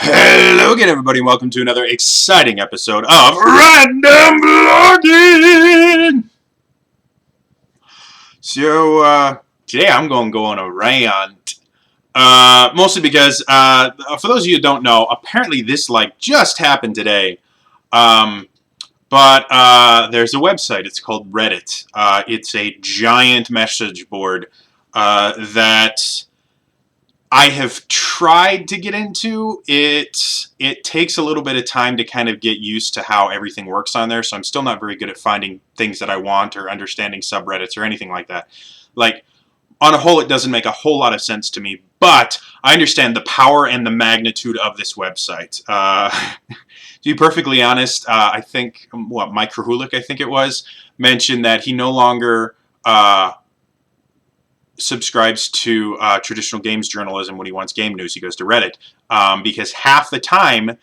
Hello again, everybody. Welcome to another exciting episode of Random Blogging. So today I'm going to go on a rant. Mostly because, for those of you who don't know, apparently this just happened today. Um, but there's a website. It's called Reddit. It's a giant message board that I have tried to get into it. It takes a little bit of time to kind of get used to how everything works on there, so I'm still not very good at finding things that I want or understanding subreddits or anything like that. Like, on a whole, it doesn't make a whole lot of sense to me, but I understand the power and the magnitude of this website. To be perfectly honest, I think, Mike Krahulik, I think it was, mentioned that he no longer subscribes to traditional games journalism when he wants game news. He goes to Reddit because half the time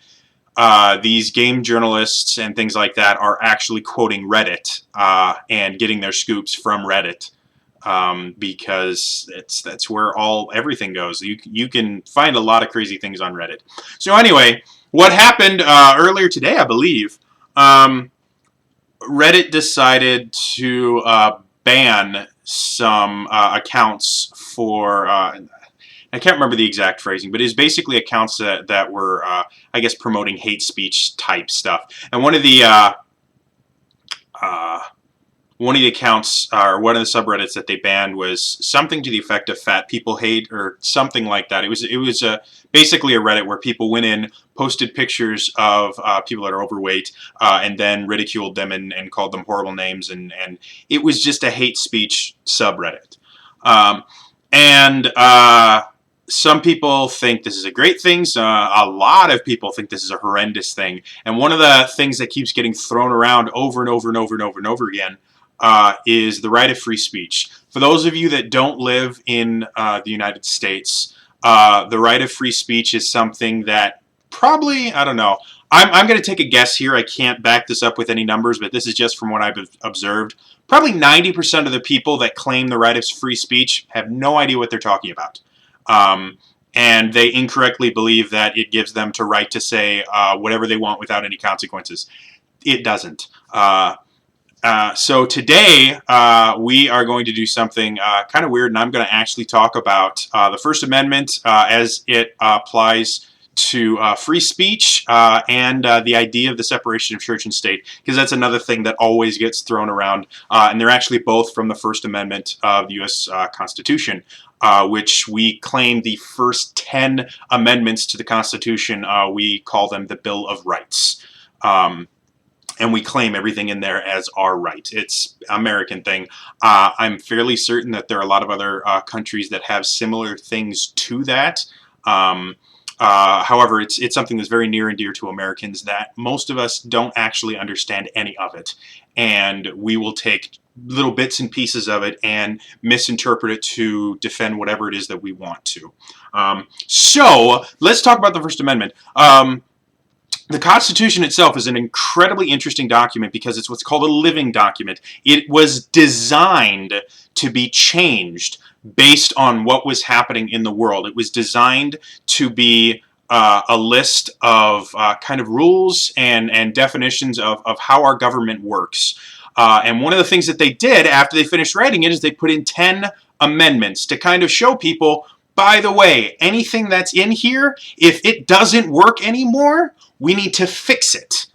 these game journalists and things like that are actually quoting Reddit and getting their scoops from Reddit because that's where everything goes. You can find a lot of crazy things on Reddit. So anyway, what happened earlier today, I believe, Reddit decided to ban some accounts for, I can't remember the exact phrasing, but it's basically accounts that were, I guess, promoting hate speech type stuff. And one of the accounts, or one of the subreddits that they banned was something to the effect of "fat people hate" or something like that. It was basically a Reddit where people went in, posted pictures of people that are overweight, and then ridiculed them and called them horrible names, and it was just a hate speech subreddit. And some people think this is a great thing. A lot of people think this is a horrendous thing. And one of the things that keeps getting thrown around over and over and over and over and over again is the right of free speech. For those of you that don't live in the United States, the right of free speech is something that probably, I don't know, I'm going to take a guess here. I can't back this up with any numbers, but this is just from what I've observed. Probably 90% of the people that claim the right of free speech have no idea what they're talking about. And they incorrectly believe that it gives them the right to say whatever they want without any consequences. It doesn't. So today we are going to do something kind of weird, and I'm going to actually talk about the First Amendment as it applies to free speech and the idea of the separation of church and state, because that's another thing that always gets thrown around, and they're actually both from the First Amendment of the U.S. Constitution, which we claim the first 10 amendments to the Constitution. We call them the Bill of Rights. And we claim everything in there as our right. It's an American thing. I'm fairly certain that there are a lot of other countries that have similar things to that. However, it's something that's very near and dear to Americans that most of us don't actually understand any of it. And we will take little bits and pieces of it and misinterpret it to defend whatever it is that we want to. So let's talk about the First Amendment. The Constitution itself is an incredibly interesting document because it's what's called a living document. It was designed to be changed based on what was happening in the world. It was designed to be a list of kind of rules and definitions of how our government works. And one of the things that they did after they finished writing it is they put in 10 amendments to kind of show people, by the way, anything that's in here, if it doesn't work anymore, we need to fix it.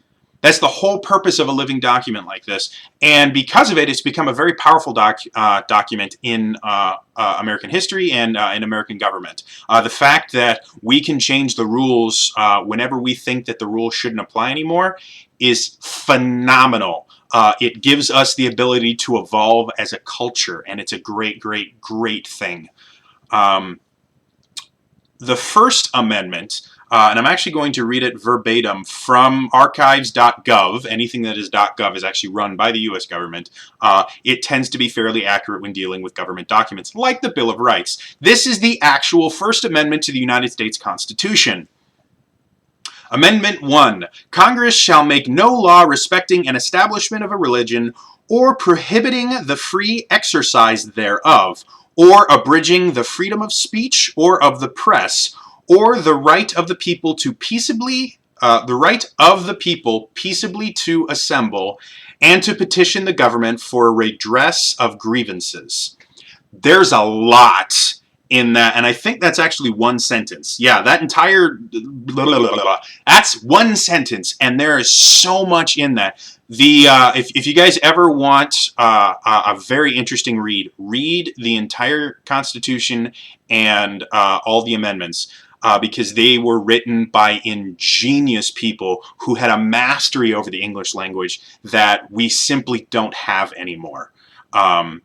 That's the whole purpose of a living document like this. And because of it, it's become a very powerful document in American history and in American government. The fact that we can change the rules whenever we think that the rules shouldn't apply anymore is phenomenal. It gives us the ability to evolve as a culture, and it's a great, great, great thing. The First Amendment, and I'm actually going to read it verbatim from archives.gov. Anything that is .gov is actually run by the U.S. government. It tends to be fairly accurate when dealing with government documents, like the Bill of Rights. This is the actual First Amendment to the United States Constitution. Amendment 1. Congress shall make no law respecting an establishment of a religion or prohibiting the free exercise thereof, or abridging the freedom of speech or of the press, or the right of the people to peaceably peaceably to assemble and to petition the government for redress of grievances. There's a lot in that, and I think that's actually one sentence. Yeah, that entire blah, blah, blah, blah, that's one sentence, and there is so much in that. If you guys ever want a very interesting read the entire Constitution and all the amendments. Because they were written by ingenious people who had a mastery over the English language that we simply don't have anymore. They're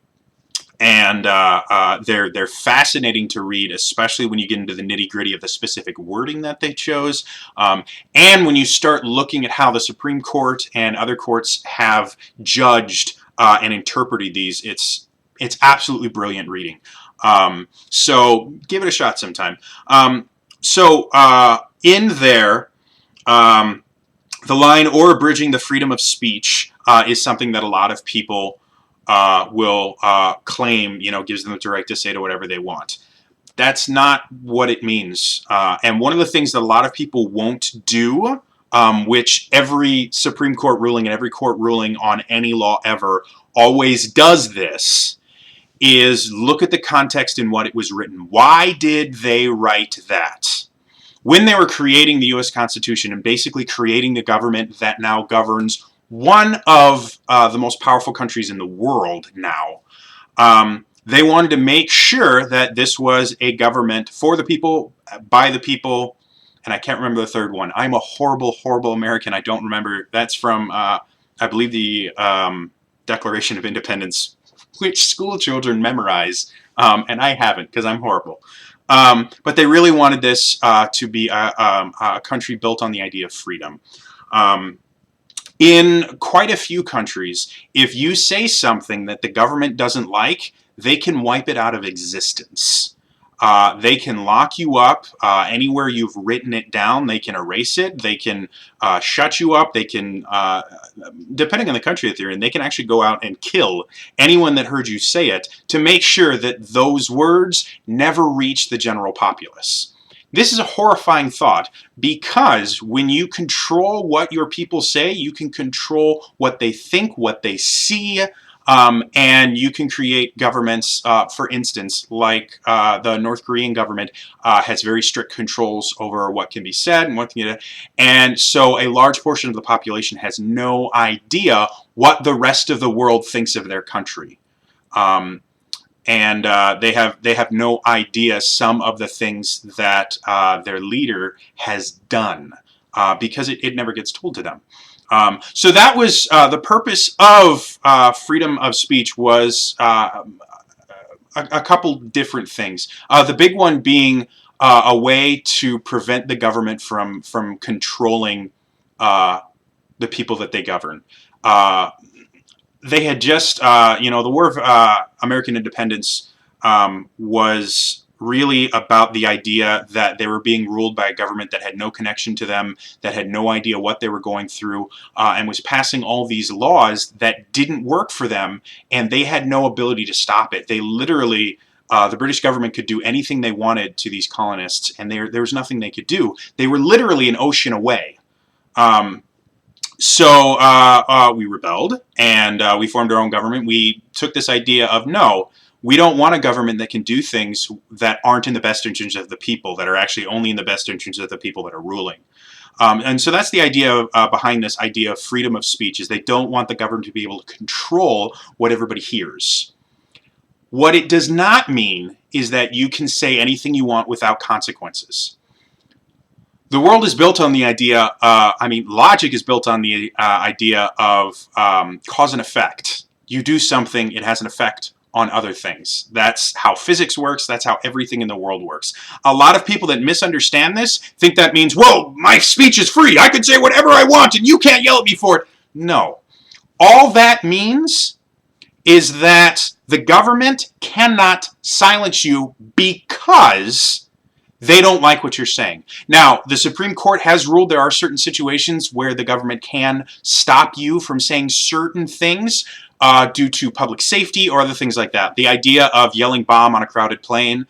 fascinating to read, especially when you get into the nitty-gritty of the specific wording that they chose. And when you start looking at how the Supreme Court and other courts have judged and interpreted these, it's absolutely brilliant reading. So give it a shot sometime. In there, the line "or abridging the freedom of speech" is something that a lot of people will claim, gives them the right to say to whatever they want. That's not what it means. And one of the things that a lot of people won't do, which every Supreme Court ruling and every court ruling on any law ever always does this, is look at the context in what it was written. Why did they write that? When they were creating the U.S. Constitution and basically creating the government that now governs one of the most powerful countries in the world now, they wanted to make sure that this was a government for the people, by the people, and I can't remember the third one. I'm a horrible, horrible American. I don't remember. That's from, I believe, the Declaration of Independence, which school children memorize, and I haven't because I'm horrible. But they really wanted this to be a country built on the idea of freedom. In quite a few countries, if you say something that the government doesn't like, they can wipe it out of existence. They can lock you up anywhere you've written it down. They can erase it. They can shut you up. They can, depending on the country that they're in, they can actually go out and kill anyone that heard you say it to make sure that those words never reach the general populace. This is a horrifying thought because when you control what your people say, you can control what they think, what they see, and you can create governments, for instance, like the North Korean government has very strict controls over what can be said and what can be, and so a large portion of the population has no idea what the rest of the world thinks of their country. They have no idea some of the things that their leader has done because it never gets told to them. So that was the purpose of freedom of speech was a couple different things. The big one being a way to prevent the government from controlling the people that they govern. They had just, the War of American Independence was really about the idea that they were being ruled by a government that had no connection to them, that had no idea what they were going through, and was passing all these laws that didn't work for them, and they had no ability to stop it. They literally, the British government could do anything they wanted to these colonists, and there was nothing they could do. They were literally an ocean away. So we rebelled, and we formed our own government. We took this idea of, no, we don't want a government that can do things that aren't in the best interest of the people, that are actually only in the best interest of the people that are ruling. And so that's the idea behind this idea of freedom of speech, is they don't want the government to be able to control what everybody hears. What it does not mean is that you can say anything you want without consequences. The world is built on the idea, logic is built on the idea of cause and effect. You do something, it has an effect on other things. That's how physics works, that's how everything in the world works. A lot of people that misunderstand this think that means, whoa, my speech is free, I can say whatever I want and you can't yell at me for it. No. All that means is that the government cannot silence you because they don't like what you're saying. Now, the Supreme Court has ruled there are certain situations where the government can stop you from saying certain things, due to public safety or other things like that. The idea of yelling bomb on a crowded plane,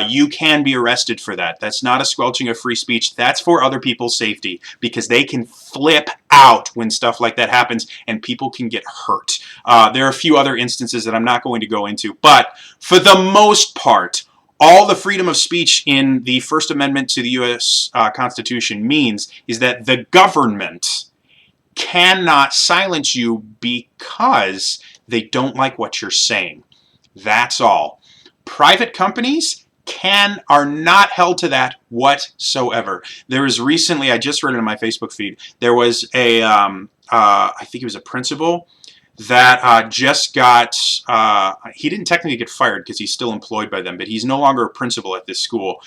you can be arrested for that. That's not a squelching of free speech. That's for other people's safety, because they can flip out when stuff like that happens and people can get hurt. There are a few other instances that I'm not going to go into, but for the most part, all the freedom of speech in the First Amendment to the U.S. Constitution means is that the government cannot silence you because they don't like what you're saying. That's all. Private companies are not held to that whatsoever. There was recently, I just read it in my Facebook feed, there was a, I think it was a principal that just got, he didn't technically get fired because he's still employed by them, but he's no longer a principal at this school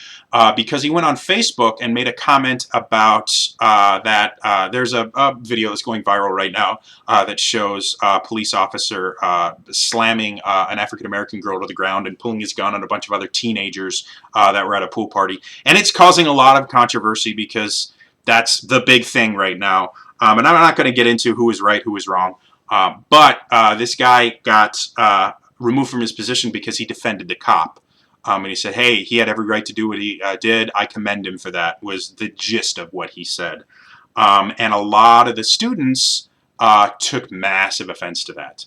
because he went on Facebook and made a comment about that there's a video that's going viral right now that shows a police officer slamming an African-American girl to the ground and pulling his gun on a bunch of other teenagers that were at a pool party. And it's causing a lot of controversy because that's the big thing right now. And I'm not going to get into who was right, who was wrong. But this guy got removed from his position because he defended the cop. And he said, hey, he had every right to do what he did. I commend him for that, was the gist of what he said. And a lot of the students took massive offense to that.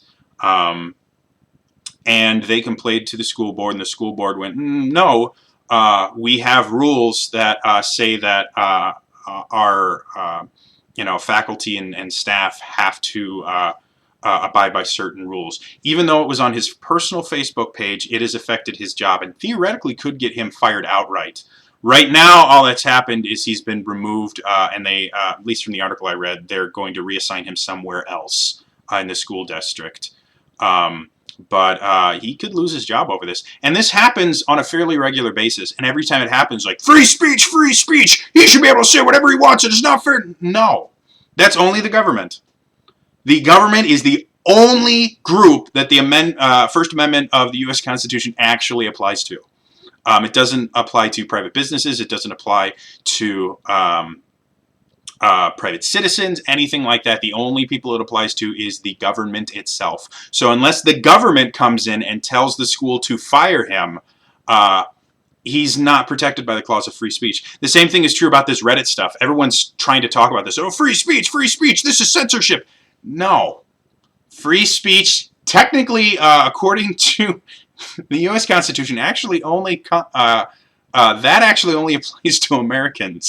And they complained to the school board, and the school board went, no, we have rules that say that our faculty and staff have to abide by certain rules. Even though it was on his personal Facebook page, it has affected his job and theoretically could get him fired outright. Right now, all that's happened is he's been removed, and they, at least from the article I read, they're going to reassign him somewhere else in the school district. But he could lose his job over this. And this happens on a fairly regular basis. And every time it happens, like, free speech, he should be able to say whatever he wants, it is not fair. No, that's only the government. The government is the only group that the First Amendment of the U.S. Constitution actually applies to. It doesn't apply to private businesses. It doesn't apply to private citizens, anything like that. The only people it applies to is the government itself. So unless the government comes in and tells the school to fire him, he's not protected by the clause of free speech. The same thing is true about this Reddit stuff. Everyone's trying to talk about this. Oh, free speech, this is censorship. No. Free speech, technically, according to the U.S. Constitution, actually only that actually only applies to American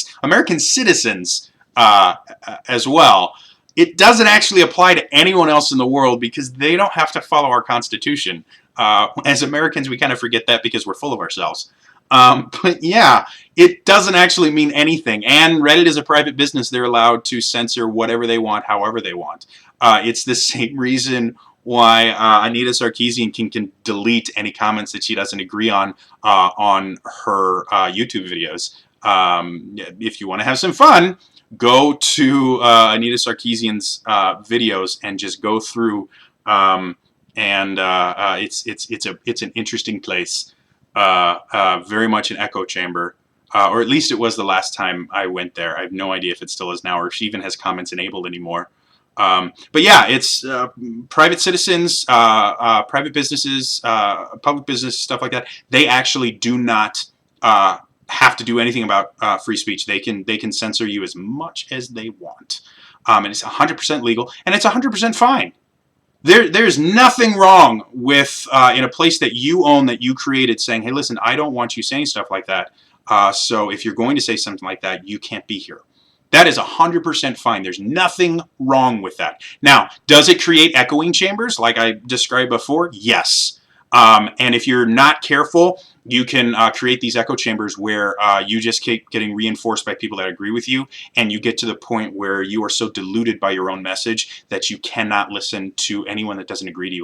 citizens as well. It doesn't actually apply to anyone else in the world because they don't have to follow our Constitution. As Americans, we kind of forget that because we're full of ourselves. But yeah, it doesn't actually mean anything. And Reddit is a private business. They're allowed to censor whatever they want, however they want. It's the same reason why Anita Sarkeesian can delete any comments that she doesn't agree on her YouTube videos. If you want to have some fun, go to Anita Sarkeesian's videos and just go through. It's an interesting place. Very much an echo chamber, or at least it was the last time I went there. I have no idea if it still is now, or if she even has comments enabled anymore. But yeah, it's private citizens, private businesses, public business, stuff like that. They actually do not have to do anything about free speech. They can censor you as much as they want, and it's 100% legal, and it's 100% fine. There's nothing wrong with in a place that you own, that you created, saying, hey, listen, I don't want you saying stuff like that. So if you're going to say something like that, you can't be here. That is 100% fine. There's nothing wrong with that. Now, does it create echoing chambers like I described before? Yes. And if you're not careful, you can create these echo chambers where you just keep getting reinforced by people that agree with you, and you get to the point where you are so deluded by your own message that you cannot listen to anyone that doesn't agree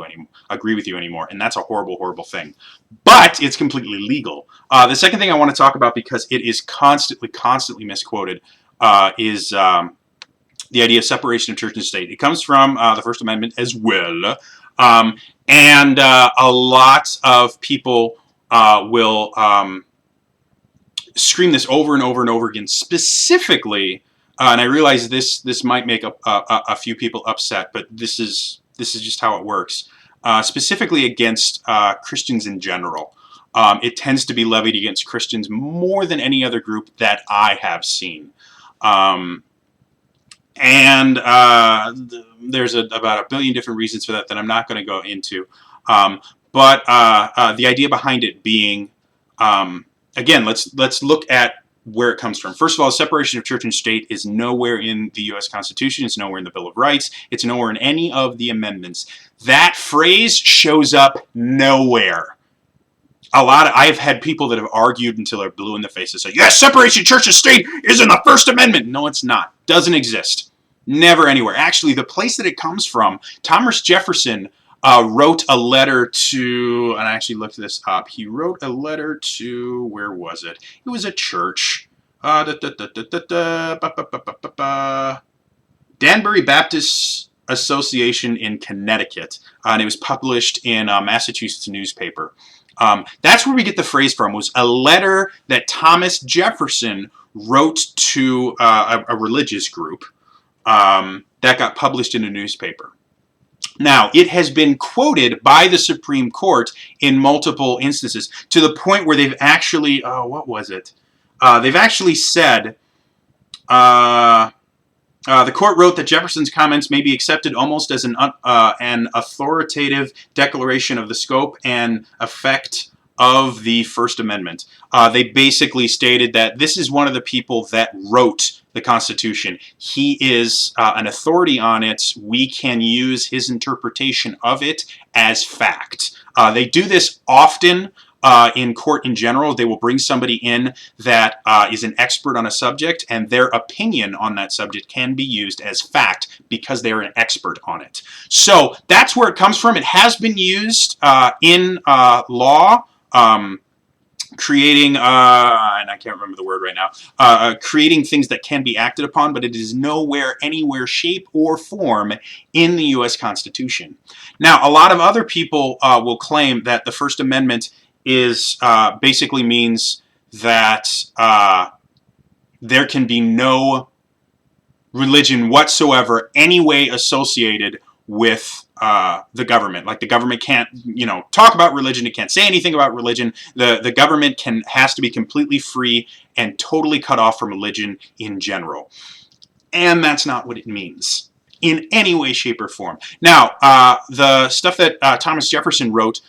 with you anymore. And that's a horrible, horrible thing. But it's completely legal. The second thing I want to talk about, because it is constantly misquoted, is the idea of separation of church and state. It comes from the First Amendment as well. And a lot of people will scream this over and over and over again, specifically, and I realize this might make a few people upset, but this is this is just how it works. Specifically against Christians in general. It tends to be levied against Christians more than any other group that I have seen. And there's about a billion different reasons for that I'm not going to go into. But the idea behind it being, again, let's look at where it comes from. First of all, separation of church and state is nowhere in the U.S. Constitution. It's nowhere in the Bill of Rights. It's nowhere in any of the amendments. That phrase shows up nowhere. I've had people that have argued until they're blue in the face and say, yes, separation of church and state is in the First Amendment. No, it's not. Doesn't exist. Never anywhere. Actually, the place that it comes from, Thomas Jefferson wrote a letter to, and I actually looked this up. He wrote a letter to, where was it? It was a church. Danbury Baptist Association in Connecticut. And it was published in a Massachusetts newspaper. That's where we get the phrase from, was a letter that Thomas Jefferson wrote to a religious group that got published in a newspaper. Now, it has been quoted by the Supreme Court in multiple instances, to the point where they've actually, what was it? They've actually said, the court wrote that Jefferson's comments may be accepted almost as an authoritative declaration of the scope and effect of the First Amendment. They basically stated that this is one of the people that wrote the Constitution. He is an authority on it. We can use his interpretation of it as fact. They do this often in court in general. They will bring somebody in that is an expert on a subject, and their opinion on that subject can be used as fact because they're an expert on it. So that's where it comes from. It has been used in law, creating, and I can't remember the word right now, creating things that can be acted upon, but it is nowhere, anywhere, shape, or form in the U.S. Constitution. Now, a lot of other people will claim that the First Amendment is basically means that there can be no religion whatsoever any way associated with the government. Like, the government can't, talk about religion. It can't say anything about religion. The government has to be completely free and totally cut off from religion in general. And that's not what it means in any way, shape, or form. Now, the stuff that Thomas Jefferson wrote,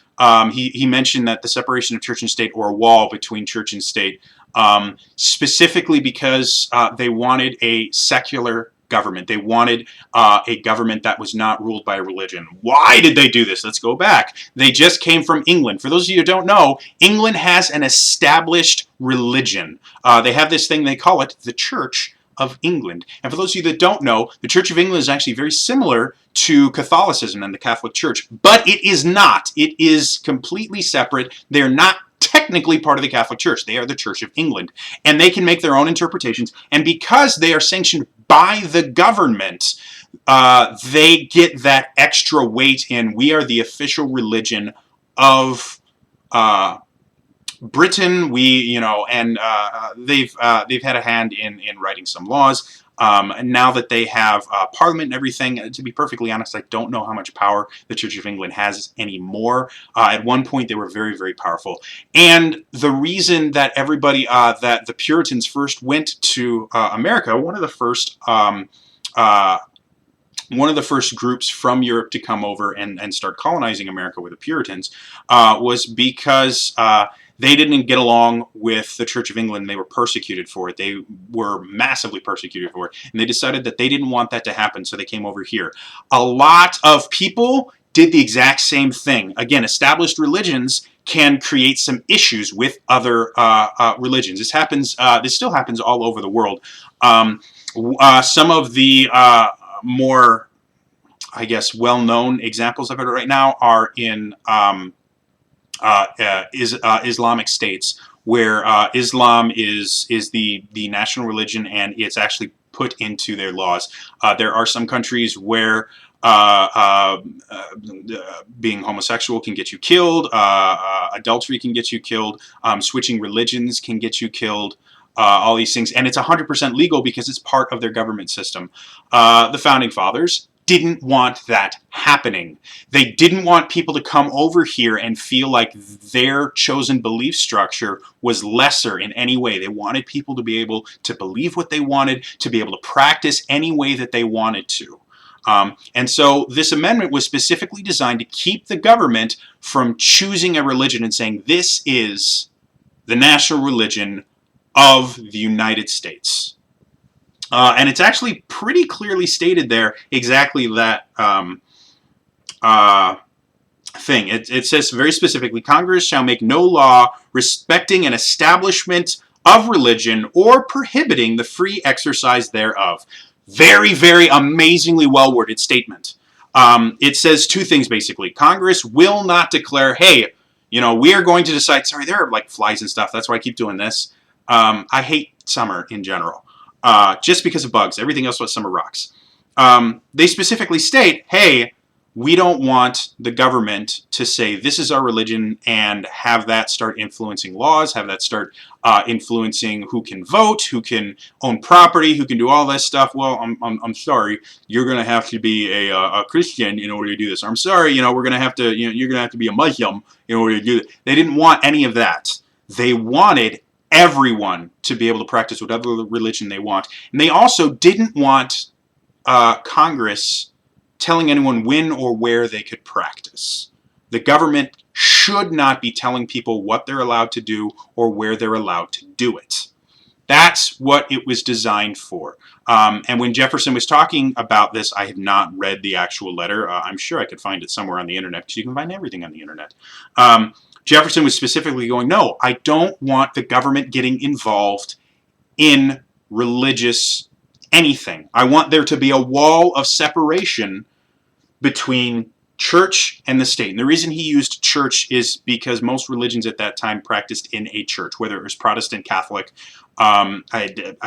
he mentioned that the separation of church and state, or a wall between church and state, specifically because they wanted a secular government. They wanted a government that was not ruled by religion. Why did they do this? Let's go back. They just came from England. For those of you who don't know, England has an established religion. They have this thing, they call it the Church of England. And for those of you that don't know, the Church of England is actually very similar to Catholicism and the Catholic Church, but it is not. It is completely separate. They're not technically part of the Catholic Church. They are the Church of England, and they can make their own interpretations. And because they are sanctioned by the government, they get that extra weight in, we are the official religion of Britain. They've had a hand in writing some laws. And now that they have Parliament and everything, to be perfectly honest, I don't know how much power the Church of England has anymore. At one point, they were very, very powerful. And the reason that that the Puritans first went to America, one of the first groups from Europe to come over and start colonizing America with the Puritans was because they didn't get along with the Church of England. They were persecuted for it. They were massively persecuted for it. And they decided that they didn't want that to happen, so they came over here. A lot of people did the exact same thing. Again, established religions can create some issues with other religions. This still happens all over the world. Some of the more, I guess, well-known examples of it right now are in Islamic states, where Islam is the national religion, and it's actually put into their laws. There are some countries where being homosexual can get you killed, adultery can get you killed, switching religions can get you killed, all these things, and it's 100% legal because it's part of their government system. The Founding Fathers didn't want that happening. They didn't want people to come over here and feel like their chosen belief structure was lesser in any way. They wanted people to be able to believe what they wanted, to be able to practice any way that they wanted to. And so this amendment was specifically designed to keep the government from choosing a religion and saying, this is the national religion of the United States. And it's actually pretty clearly stated there exactly that thing. It says very specifically, Congress shall make no law respecting an establishment of religion or prohibiting the free exercise thereof. Very, very amazingly well-worded statement. It says two things, basically. Congress will not declare, hey, we are going to decide, sorry, there are like flies and stuff. That's why I keep doing this. I hate summer in general. Just because of bugs. Everything else but summer rocks. They specifically state, hey, we don't want the government to say this is our religion and have that start influencing laws, have that start influencing who can vote, who can own property, who can do all this stuff. Well, I'm sorry, you're going to have to be a Christian in order to do this. I'm sorry, we're going to have to, you're going to have to be a Muslim in order to do it. They didn't want any of that. They wanted everyone to be able to practice whatever religion they want. And they also didn't want Congress telling anyone when or where they could practice. The government should not be telling people what they're allowed to do or where they're allowed to do it. That's what it was designed for. And when Jefferson was talking about this, I have not read the actual letter. I'm sure I could find it somewhere on the internet, because you can find everything on the internet. Jefferson was specifically going, no, I don't want the government getting involved in religious anything. I want there to be a wall of separation between church and the state. And the reason he used church is because most religions at that time practiced in a church, whether it was Protestant, Catholic. I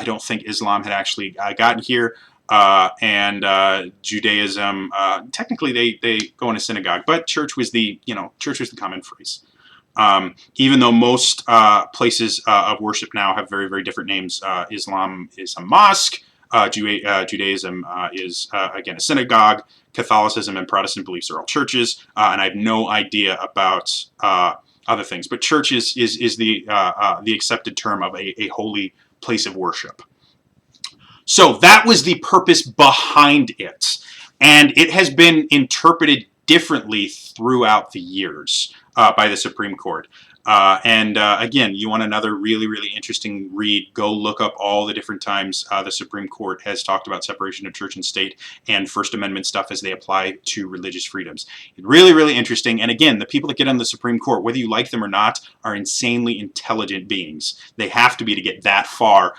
don't think Islam had actually gotten here. And Judaism, technically they go in a synagogue, but church was the common phrase. Even though most places of worship now have very, very different names. Islam is a mosque. Judaism is, again, a synagogue. Catholicism and Protestant beliefs are all churches. And I have no idea about other things. But church is the accepted term of a holy place of worship. So that was the purpose behind it. And it has been interpreted differently throughout the years by the Supreme Court. Again, you want another really, really interesting read, go look up all the different times the Supreme Court has talked about separation of church and state and First Amendment stuff as they apply to religious freedoms. Really, really interesting. And again, the people that get on the Supreme Court, whether you like them or not, are insanely intelligent beings. They have to be to get that far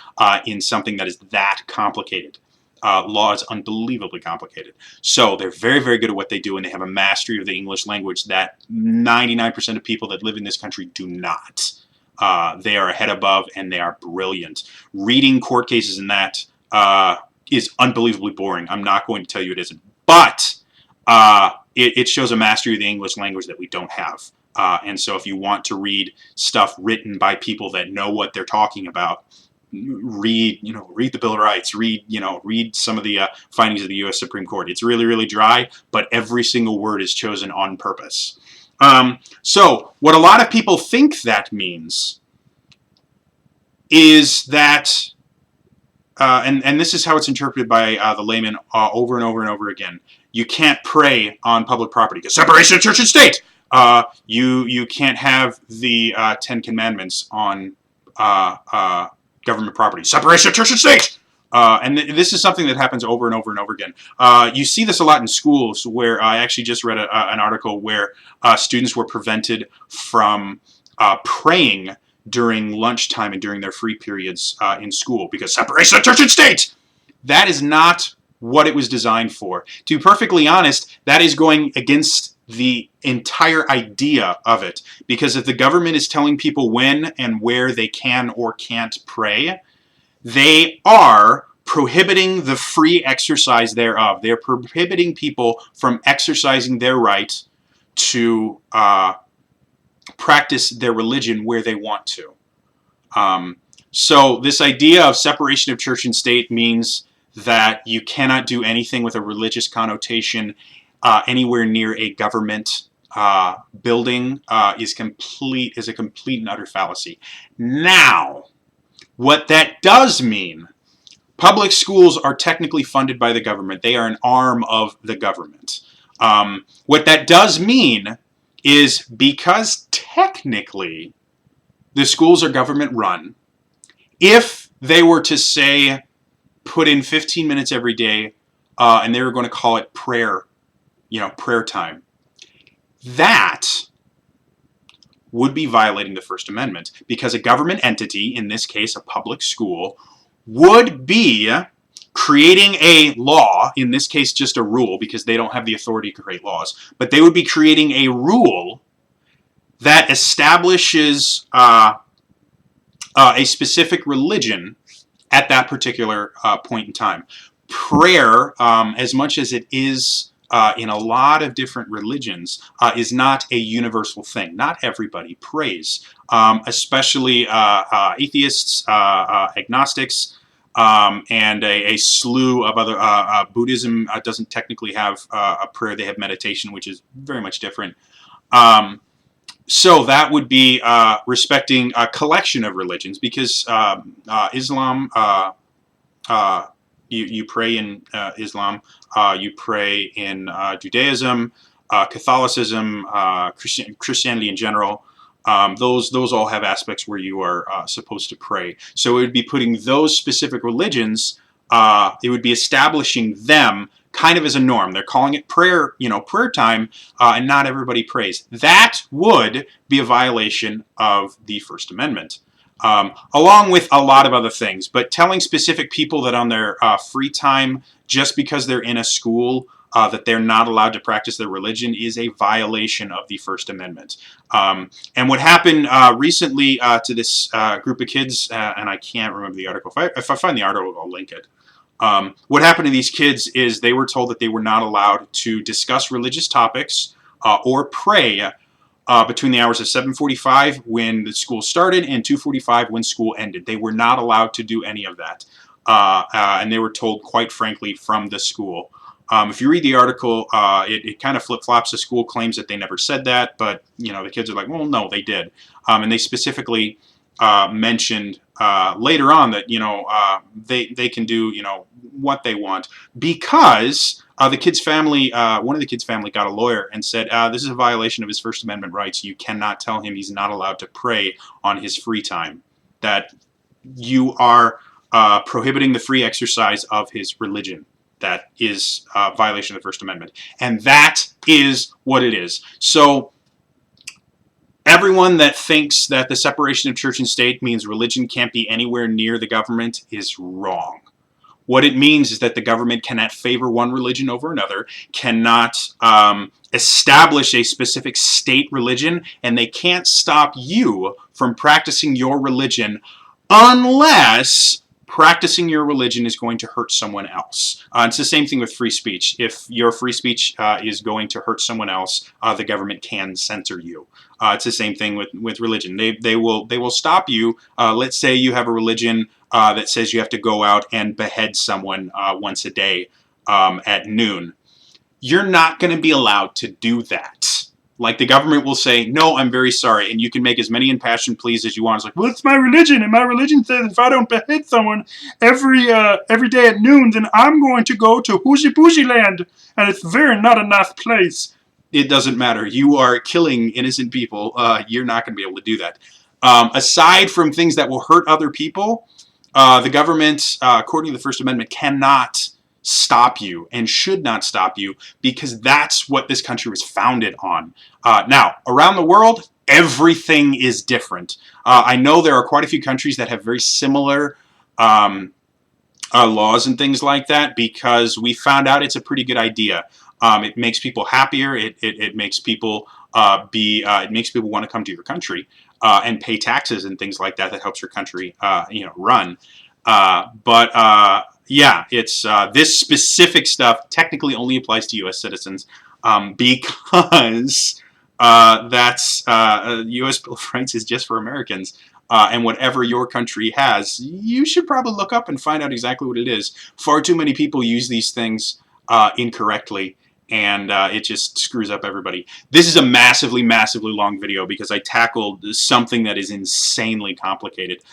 in something that is that complicated. Law is unbelievably complicated. So they're very, very good at what they do, and they have a mastery of the English language that 99% of people that live in this country do not. They are ahead above, and they are brilliant. Reading court cases and that is unbelievably boring. I'm not going to tell you it isn't. But it shows a mastery of the English language that we don't have. And so if you want to read stuff written by people that know what they're talking about, read the Bill of Rights, read some of the findings of the U.S. Supreme Court. It's really, really dry, but every single word is chosen on purpose. So what a lot of people think that means is that, and this is how it's interpreted by the layman over and over and over again, you can't pray on public property because separation of church and state. You can't have the Ten Commandments on government property. Separation of church and state! And this is something that happens over and over and over again. You see this a lot in schools, where I actually just read an article where students were prevented from praying during lunchtime and during their free periods in school because separation of church and state! That is not what it was designed for. To be perfectly honest, that is going against the entire idea of it. Because if the government is telling people when and where they can or can't pray, they are prohibiting the free exercise thereof. They're prohibiting people from exercising their right to practice their religion where they want to. So this idea of separation of church and state means that you cannot do anything with a religious connotation anywhere near a government building is a complete and utter fallacy. Now, what that does mean, public schools are technically funded by the government. They are an arm of the government. What that does mean is, because technically the schools are government run, if they were to say put in 15 minutes every day and they were going to call it prayer, prayer time, that would be violating the First Amendment, because a government entity, in this case a public school, would be creating a law, in this case just a rule, because they don't have the authority to create laws, but they would be creating a rule that establishes a specific religion at that particular point in time. Prayer, as much as it is in a lot of different religions, is not a universal thing. Not everybody prays, especially atheists, agnostics, and a slew of other. Buddhism doesn't technically have a prayer; they have meditation, which is very much different. So that would be respecting a collection of religions, because Islam, you pray in Islam, you pray in Judaism, Catholicism, Christianity in general. Those all have aspects where you are supposed to pray. So it would be putting those specific religions, it would be establishing them kind of as a norm. They're calling it prayer, prayer time, and not everybody prays. That would be a violation of the First Amendment, along with a lot of other things. But telling specific people that on their free time, just because they're in a school, that they're not allowed to practice their religion is a violation of the First Amendment. And what happened recently to this group of kids, and I can't remember the article. If I find the article, I'll link it. What happened to these kids is they were told that they were not allowed to discuss religious topics or pray between the hours of 7:45 when the school started and 2:45 when school ended. They were not allowed to do any of that. And they were told, quite frankly, from the school. If you read the article, it kind of flip-flops. The school claims that they never said that, but the kids are like, well, no, they did. And they specifically mentioned later on that they can do what they want, because the kid's family, one of the kid's family got a lawyer and said, this is a violation of his First Amendment rights. You cannot tell him he's not allowed to pray on his free time. That you are prohibiting the free exercise of his religion. That is a violation of the First Amendment. And that is what it is. So everyone that thinks that the separation of church and state means religion can't be anywhere near the government is wrong. What it means is that the government cannot favor one religion over another, cannot establish a specific state religion, and they can't stop you from practicing your religion unless practicing your religion is going to hurt someone else. It's the same thing with free speech. If your free speech is going to hurt someone else, the government can censor you. It's the same thing with religion. They will stop you. Let's say you have a religion that says you have to go out and behead someone once a day at noon. You're not going to be allowed to do that. Like, the government will say, no, I'm very sorry, and you can make as many impassioned pleas as you want. It's like, well, it's my religion, and my religion says if I don't behead someone every day at noon, then I'm going to go to Hooji Bougie land, and it's very not a nice place. It doesn't matter. You are killing innocent people. You're not going to be able to do that. Aside from things that will hurt other people, the government, according to the First Amendment, cannot stop you and should not stop you, because that's what this country was founded on. Now, around the world, everything is different. I know there are quite a few countries that have very similar laws and things like that, because we found out it's a pretty good idea. It makes people happier. It makes people it makes people want to come to your country and pay taxes and things like that. That helps your country run. Yeah, it's this specific stuff technically only applies to U.S. citizens because that's U.S. Bill of Rights is just for Americans. and whatever your country has, you should probably look up and find out exactly what it is. Far too many people use these things incorrectly, and it just screws up everybody. This is a massively, massively long video because I tackled something that is insanely complicated.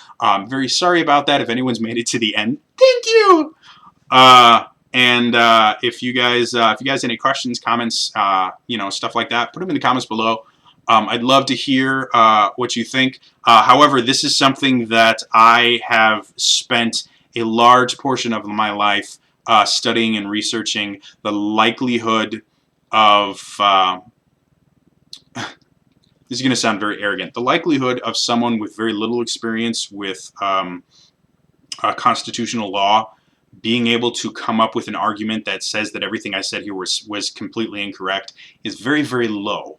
Very sorry about that if anyone's made it to the end. Thank you! If you guys have any questions, comments, stuff like that, put them in the comments below. I'd love to hear what you think. However, this is something that I have spent a large portion of my life studying and researching the likelihood of, this is going to sound very arrogant, the likelihood of someone with very little experience with constitutional law being able to come up with an argument that says that everything I said here was completely incorrect is very, very low.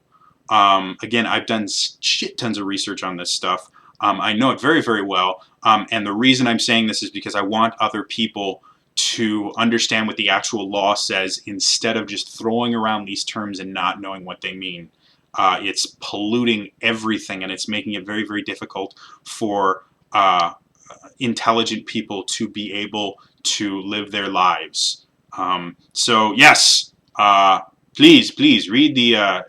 Again, I've done shit tons of research on this stuff. I know it very, very well. And the reason I'm saying this is because I want other people to understand what the actual law says instead of just throwing around these terms and not knowing what they mean. It's polluting everything, and it's making it very, very difficult for intelligent people to be able to live their lives. So yes, please read the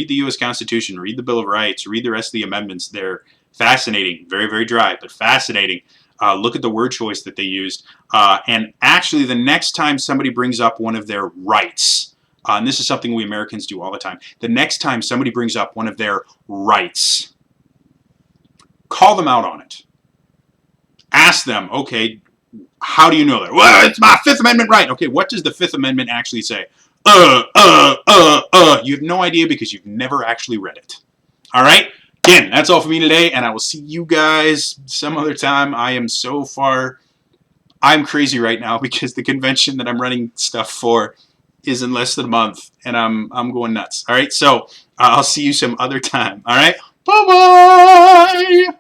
U.S. Constitution, read the Bill of Rights, read the rest of the amendments. They're fascinating, very, very dry, but fascinating. Look at the word choice that they used. And actually, the next time somebody brings up one of their rights, and this is something we Americans do all the time, the next time somebody brings up one of their rights, call them out on it. Ask them, okay, how do you know that? Well, it's my Fifth Amendment right. Okay, what does the Fifth Amendment actually say? You have no idea because you've never actually read it. All right? Again, that's all for me today, and I will see you guys some other time. I'm crazy right now because the convention that I'm running stuff for is in less than a month, and I'm going nuts. All right? So I'll see you some other time. All right? Bye-bye!